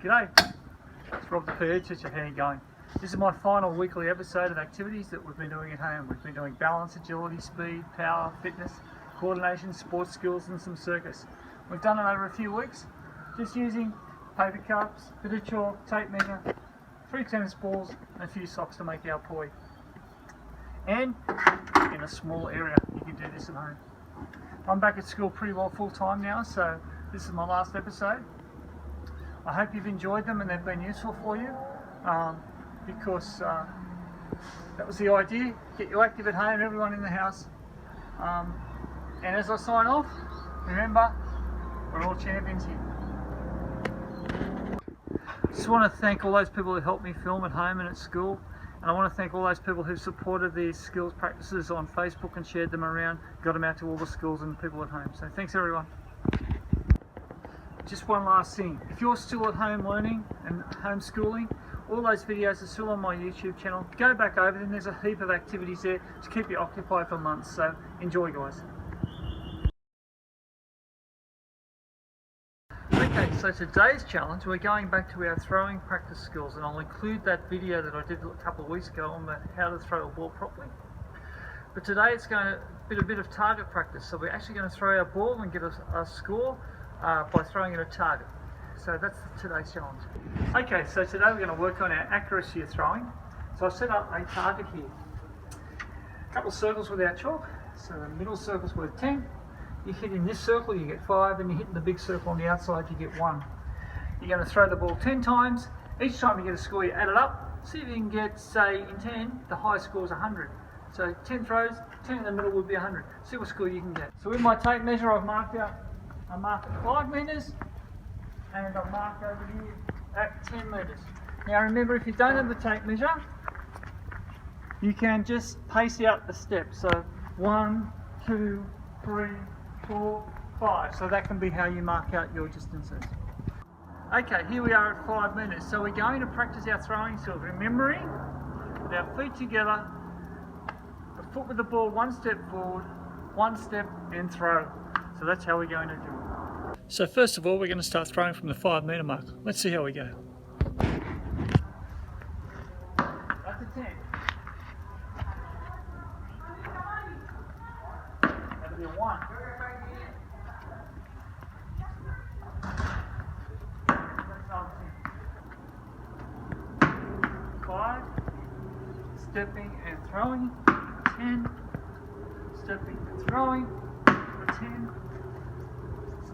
G'day, it's Rob the PE teacher. How are you going? This is my final weekly episode of activities that we've been doing at home. We've been doing balance, agility, speed, power, fitness, coordination, sports skills and some circus. We've done it over a few weeks, just using paper cups, bit of chalk, tape measure, 3 tennis balls and a few socks to make our poi. And in a small area, you can do this at home. I'm back at school pretty well full time now, so this is my last episode. I hope you've enjoyed them and they've been useful for you, because that was the idea, get you active at home, everyone in the house. And as I sign off, remember, we're all champions here. Just want to thank all those people who helped me film at home and at school, and I want to thank all those people who supported these skills practices on Facebook and shared them around, got them out to all the schools and the people at home. So thanks everyone. Just one last thing, if you're still at home learning and homeschooling, all those videos are still on my YouTube channel. Go back over them, there's a heap of activities there to keep you occupied for months, so enjoy guys. Okay, so today's challenge, we're going back to our throwing practice skills, and I'll include that video that I did a couple of weeks ago on how to throw a ball properly. But today it's going to be a bit of target practice, so we're actually going to throw our ball and get a score by throwing at a target. So that's today's challenge. Okay, so today we're going to work on our accuracy of throwing. So I've set up a target here. A couple of circles with our chalk. So the middle circle's worth 10. You hit in this circle, you get 5, and you hit in the big circle on the outside, you get 1. You're going to throw the ball 10 times. Each time you get a score, you add it up. See if you can get, say, in 10, the highest score is 100. So 10 throws, 10 in the middle would be 100. See what score you can get. So with my tape measure, I've marked out, I marked at 5 metres, and I've marked over here at 10 metres. Now remember, if you don't have the tape measure, you can just pace out the steps. So 1, 2, 3, 4, 5. So that can be how you mark out your distances. Okay, here we are at 5 metres. So we're going to practice our throwing skills, remembering with our feet together, the foot with the ball 1 step forward, 1 step and throw. So that's how we're going to do it. So first of all, we're going to start throwing from the 5 metre mark. Let's see how we go. That's a 10. That'll be a 1. That's another 10. 5. Stepping and throwing. 10. Stepping and throwing. 10,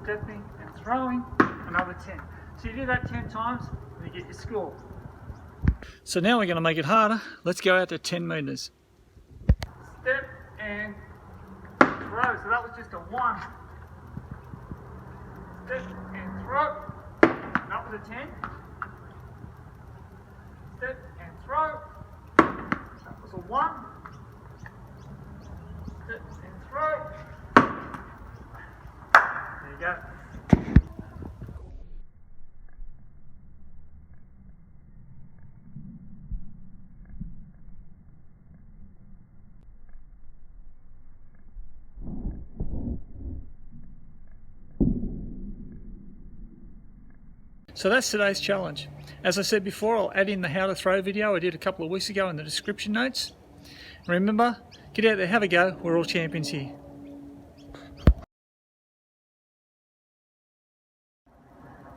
stepping and throwing, another 10. So you do that 10 times and you get your score. So now we're going to make it harder. Let's go out to 10 metres. Step and throw. So that was just a 1. Step and throw. That was a 10. Step and throw. That was a 1. Step and throw. There you go. So that's today's challenge. As I said before, I'll add in the how to throw video I did a couple of weeks ago in the description notes. Remember, get out there, have a go, we're all champions here.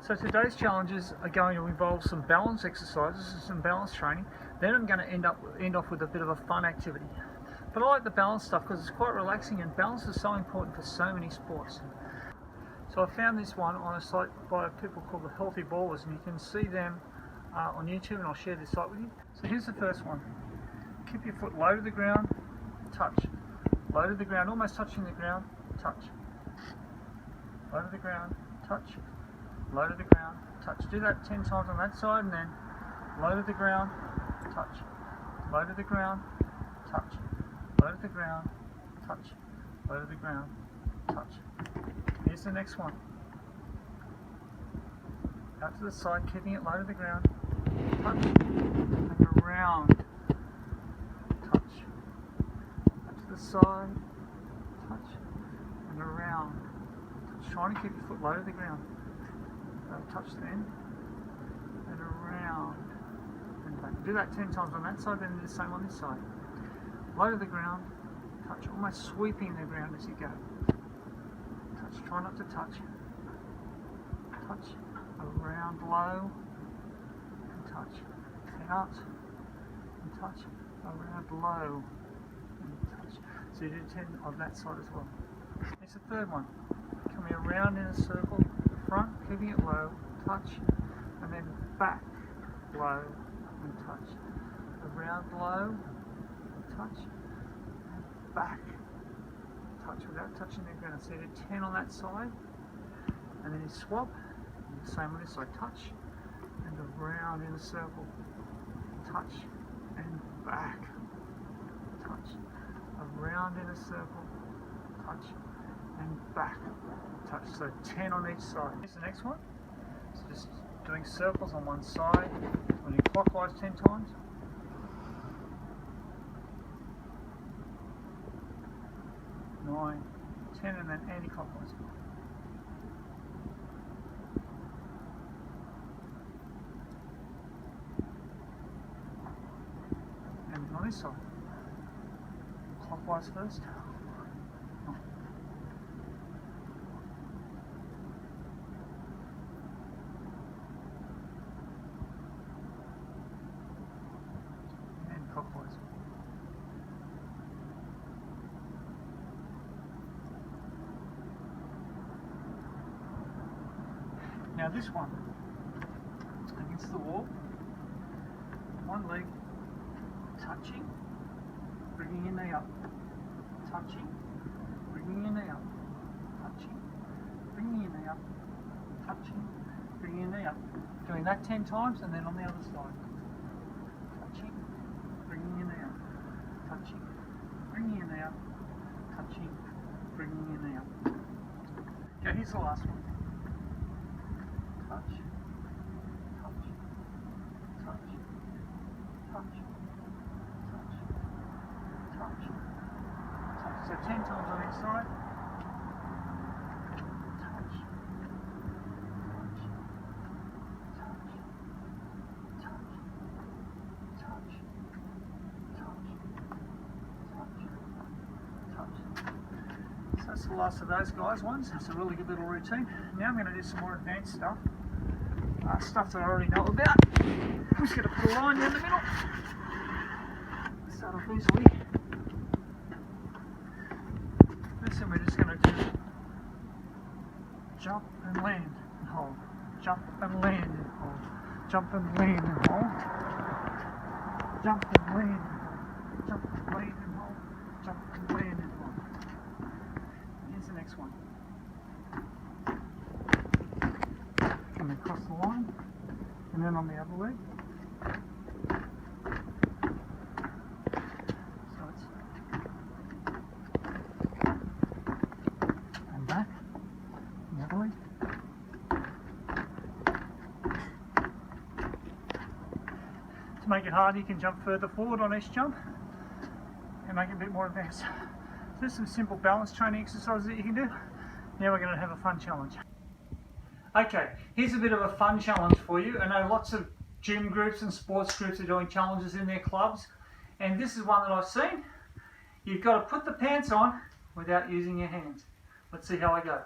So today's challenges are going to involve some balance exercises and some balance training. Then I'm going to end off with a bit of a fun activity. But I like the balance stuff because it's quite relaxing, and balance is so important for so many sports. So I found this one on a site by people called the Healthy Ballers, and you can see them on YouTube, and I'll share this site with you. So here's the first one. Keep your foot low to the ground, touch. Low to the ground, almost touching the ground, touch. Low to the ground, touch. Low to the ground, touch. Do that 10 times on that side, and then low to the ground, touch. Low to the ground, touch. Low to the ground, touch. Low to the ground, touch. Here's the next one. Out to the side, keeping it low to the ground, touch, and around, touch. Out to the side, touch, and around. Touch. Trying to keep your foot low to the ground. Touch then, and around and back. Do that 10 times on that side, then do the same on this side. Low to the ground, touch, almost sweeping the ground as you go. Touch, try not to touch. Touch, around low, and touch, out, and touch, around low, and touch. So you do 10 on that side as well. It's the third one. Coming around in a circle, front, keeping it low, touch, and then back, low, and touch. Around low, touch, and back, touch without touching the ground. So you do 10 on that side, and then you swap, and the same on this side, touch, and around in a circle, touch, and back, touch, around in a circle, touch, and back, touch. So 10 on each side. Here's the next one. So just doing circles on one side, running clockwise 10 times. Nine, 10, and then anti-clockwise. And on this side, clockwise first. And clockwise. Now this one, against the wall, one leg touching, bringing your knee up, touching, bringing your knee up, touching, bringing your knee up, touching, bringing your knee up. Doing that 10 times, and then on the other side. Touching, bringing your knee up, touching, bringing your knee up, touching, bringing your knee up. Okay, here's the last one. Touch, touch, touch, touch, touch, touch, touch. So 10 times on each side. Touch, touch, touch, touch, touch, touch, touch. So that's the last of those guys ones. That's a really good little routine. Now I'm going to do some more advanced stuff. Stuff that I already know about. I'm just going to put a line down the middle. Start off easily. First thing we're just going to do jump and land and hold. Jump and land and hold. Jump and land and hold. Jump and land and hold. Jump and land and hold. Jump and land and hold. Here's the next one. Coming across the line, and then on the other leg. So it's and back, the other leg. To make it hard, you can jump further forward on each jump and make it a bit more advanced. So there's some simple balance training exercises that you can do. Now we're going to have a fun challenge. Okay, here's a bit of a fun challenge for you. I know lots of gym groups and sports groups are doing challenges in their clubs, and this is one that I've seen. You've got to put the pants on without using your hands. Let's see how I go.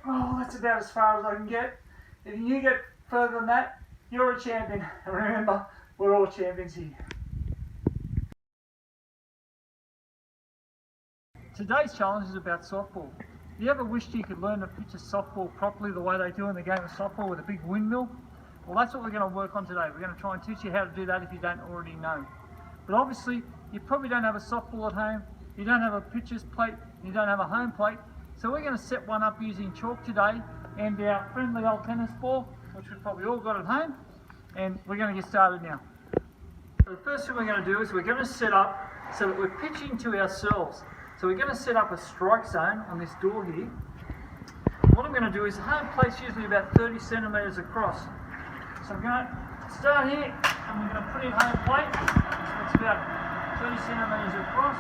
Oh, that's about as far as I can get. If you get further than that, you're a champion. Remember, we're all champions here. Today's challenge is about softball. You ever wished you could learn to pitch a softball properly the way they do in the game of softball with a big windmill? Well, that's what we're going to work on today. We're going to try and teach you how to do that if you don't already know. But obviously, you probably don't have a softball at home, you don't have a pitcher's plate, you don't have a home plate. So we're going to set one up using chalk today and our friendly old tennis ball, which we've probably all got at home, and we're going to get started now. So the first thing we're going to do is we're going to set up so that we're pitching to ourselves. So we're going to set up a strike zone on this door here. What I'm going to do is home plate's usually about 30 centimetres across. So I'm going to start here and we're going to put in home plate. So it's about 30 centimetres across.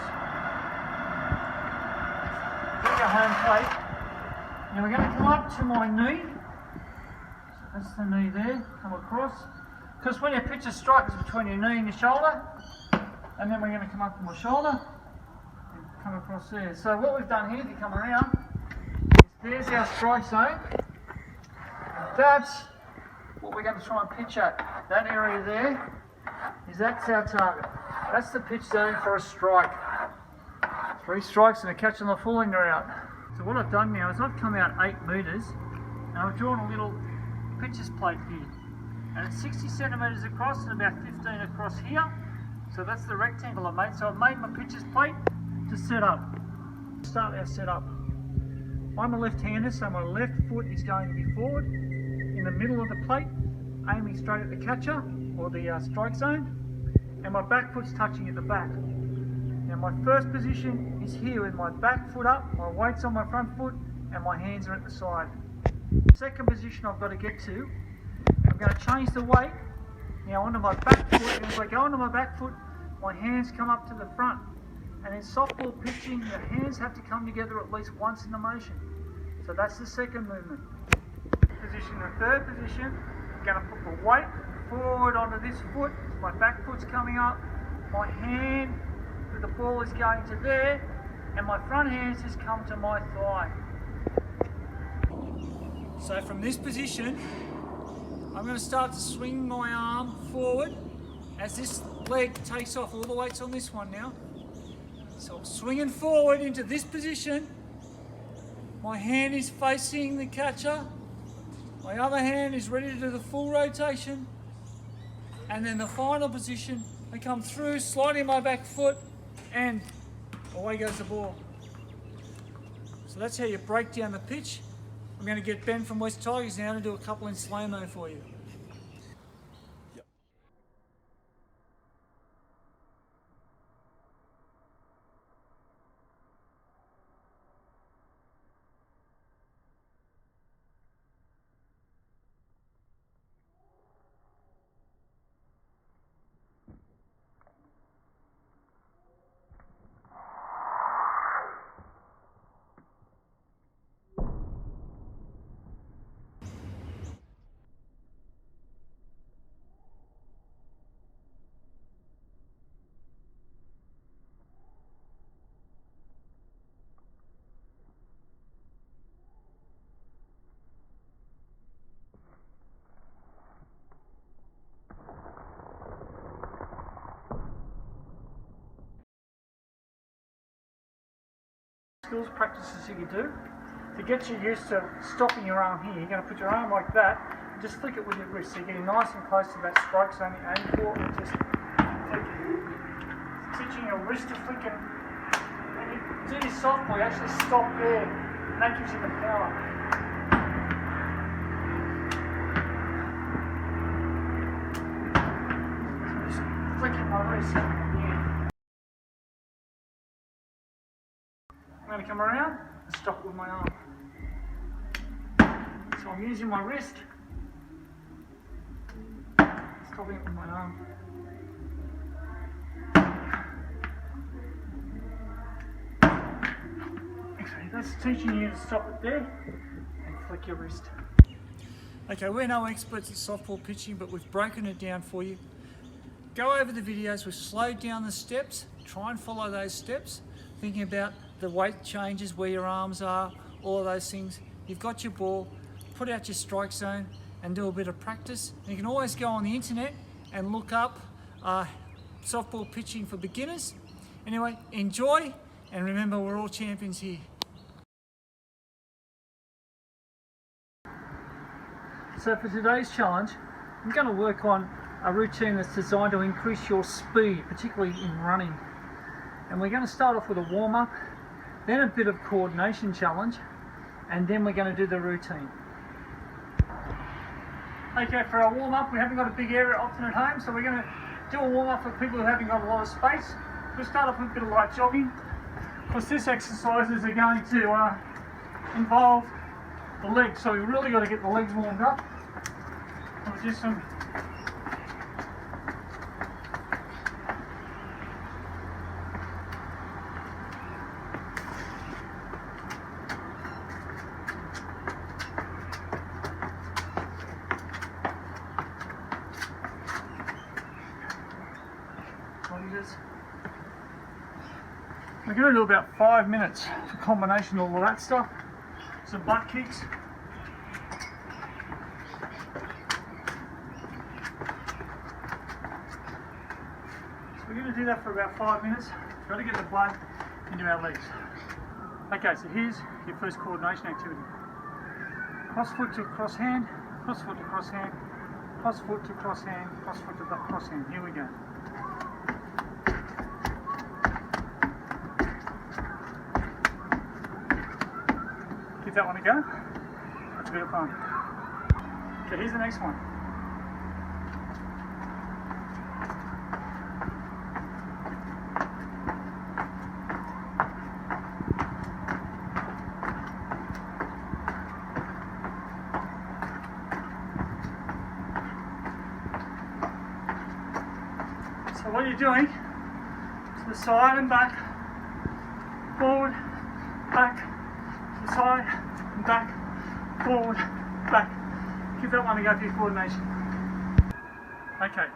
There's our home plate. Now we're going to come up to my knee. So that's the knee there, come across. Because when you pitch a strike, it's between your knee and your shoulder. And then we're going to come up to my shoulder and come across there. So what we've done here, if you come around, there's our strike zone. That's what we're going to try and pitch at. That area there that's our target. That's the pitch zone for a strike. 3 strikes and a catch on the full and you're out. So what I've done now is I've come out 8 metres and I've drawn a little pitcher's plate here. And it's 60 centimetres across and about 15 across here. So that's the rectangle I made. So I've made my pitcher's plate to set up. Start our setup. I'm a left-hander, so my left foot is going to be forward in the middle of the plate, aiming straight at the catcher or the strike zone, and my back foot's touching at the back. Now my first position is here with my back foot up, my weight's on my front foot, and my hands are at the side. Second position I've got to get to, I'm going to change the weight now onto my back foot, and as I go onto my back foot, my hands come up to the front. And in softball pitching, your hands have to come together at least once in the motion. So that's the second movement. Position, the third position, I'm going to put the weight forward onto this foot. My back foot's coming up. My hand with the ball is going to there. And my front hands just come to my thigh. So from this position, I'm going to start to swing my arm forward as this leg takes off. All the weight's on this one now. So I'm swinging forward into this position. My hand is facing the catcher. My other hand is ready to do the full rotation. And then the final position, I come through, sliding my back foot, and away goes the ball. So that's how you break down the pitch. I'm going to get Ben from West Tigers now to do a couple in slow-mo for you. Skills practices you can do to get you used to stopping your arm here. You're going to put your arm like that and just flick it with your wrist. So you're getting nice and close to that strike zone you aim for and just flick it. Teaching your wrist to flick it. When you do your softball, you actually stop there and that gives you the power. So just flicking my wrist. Yeah. I'm going to come around and stop with my arm. So I'm using my wrist, stopping it with my arm. Okay, that's teaching you to stop it there and flick your wrist. Okay, we're no experts at softball pitching, but we've broken it down for you. Go over the videos, we've slowed down the steps, try and follow those steps, thinking about the weight changes, where your arms are, all of those things. You've got your ball, put out your strike zone and do a bit of practice. And you can always go on the internet and look up softball pitching for beginners. Anyway, enjoy and remember we're all champions here. So for today's challenge, I'm going to work on a routine that's designed to increase your speed, particularly in running. And we're going to start off with a warm-up, then a bit of coordination challenge, and then we're going to do the routine. Okay, for our warm-up, we haven't got a big area often at home, so we're going to do a warm-up for people who haven't got a lot of space. We'll start off with a bit of light jogging, Because this exercises are going to involve the legs, so we really got to get the legs warmed up. We'll do some we're going to do about 5 minutes for combination of all that stuff. Some butt kicks. So we're going to do that for about 5 minutes. We've got to get the blood into our legs. Okay, so here's your first coordination activity. Cross foot to cross hand, cross foot to cross hand, cross foot to cross hand, cross foot to cross hand. Here we go. Give that one a go. That's a bit of fun. Okay, here's the next one. So what you're doing to the side and back, forward, back, to the side and back, forward, back. Give that one a go for your coordination. Okay,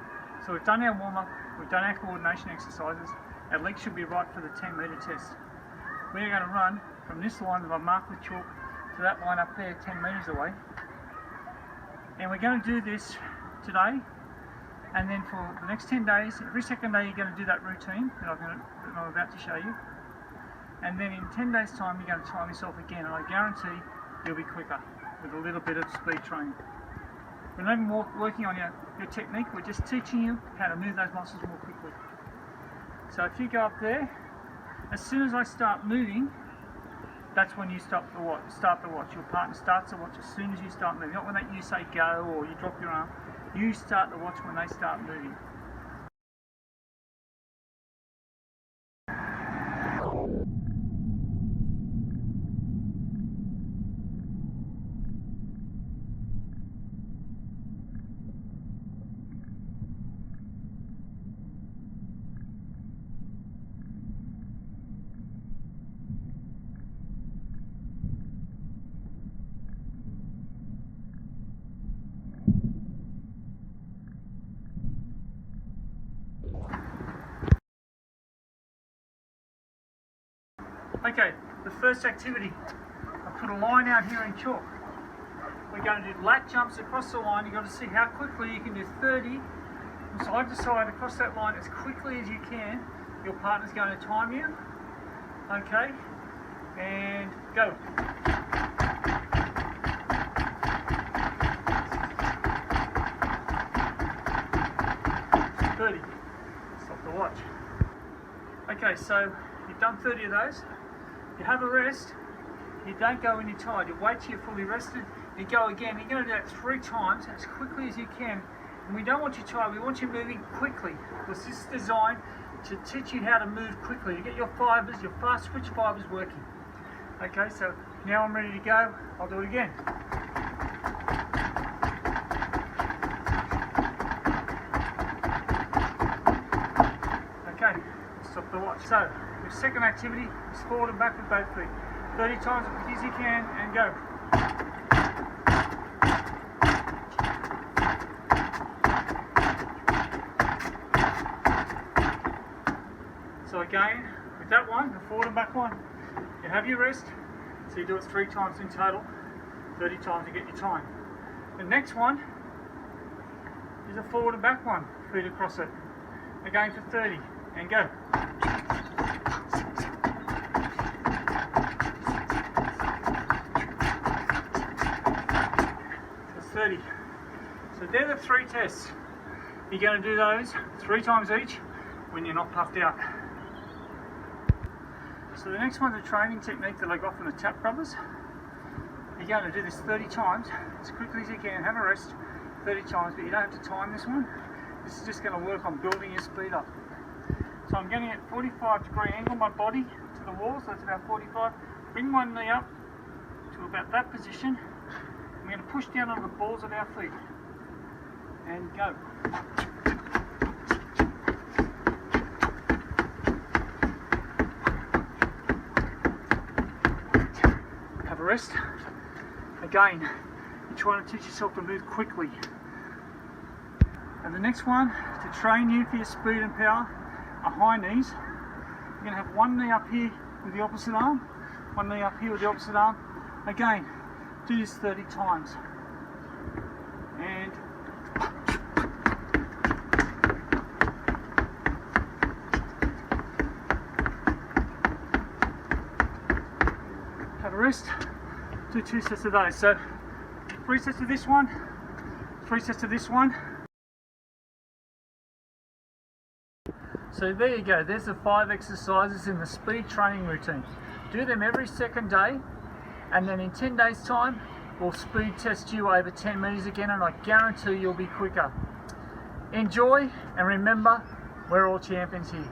so we've done our warm-up, we've done our coordination exercises. Our legs should be right for the 10-metre test. We're going to run from this line that I've marked with chalk to that line up there 10 metres away. And we're going to do this today. And then for the next 10 days, every second day you're going to do that routine that I'm about to show you. And then in 10 days time you're going to time yourself again, and I guarantee you'll be quicker with a little bit of speed training. We're not even working on your technique, we're just teaching you how to move those muscles more quickly. So if you go up there, as soon as I start moving, that's when you start the watch. Your partner starts the watch as soon as you start moving, not when you say go or you drop your arm. You start the watch when they start moving. Okay, the first activity, I put a line out here in chalk. We're going to do lat jumps across the line. You've got to see how quickly you can do 30 from side to side across that line as quickly as you can. Your partner's going to time you. Okay, and go. Stop the watch. Okay, so you've done 30 of those. You have a rest. You don't go when you're tired. You wait till you're fully rested. You go again. You're going to do that 3 times as quickly as you can. And we don't want you tired. We want you moving quickly, because this is designed to teach you how to move quickly, to get your fibers, your fast twitch fibers working. Okay, so now I'm ready to go. I'll do it again. Okay, stop the watch. So, your second activity is forward and back with both feet. 30 times as quick as you can, and go. So again, with that one, the forward and back one, you have your rest, so you do it 3 times in total, 30 times to get your time. The next one is a forward and back one, feet across it. Again for 30, and go. That's 30. So they're the 3 tests. You're going to do those 3 times each when you're not puffed out. So the next one's a training technique that I got from the Tap Brothers. You're going to do this 30 times, as quickly as you can, have a rest 30 times, but you don't have to time this one. This is just going to work on building your speed up. So I'm getting at 45-degree angle my body to the wall, so it's about 45. Bring one knee up to about that position. We're going to push down on the balls of our feet. And go. Have a rest. Again, you're trying to teach yourself to move quickly. And the next one, to train you for your speed and power, are high knees. You're going to have one knee up here with the opposite arm, one knee up here with the opposite arm. Again, do this 30 times. And have a rest. Do 2 sets of those. So 3 sets of this one, 3 sets of this one. So there you go, there's the 5 exercises in the speed training routine. Do them every second day, and then in 10 days time, we'll speed test you over 10 meters again, and I guarantee you'll be quicker. Enjoy, and remember, we're all champions here.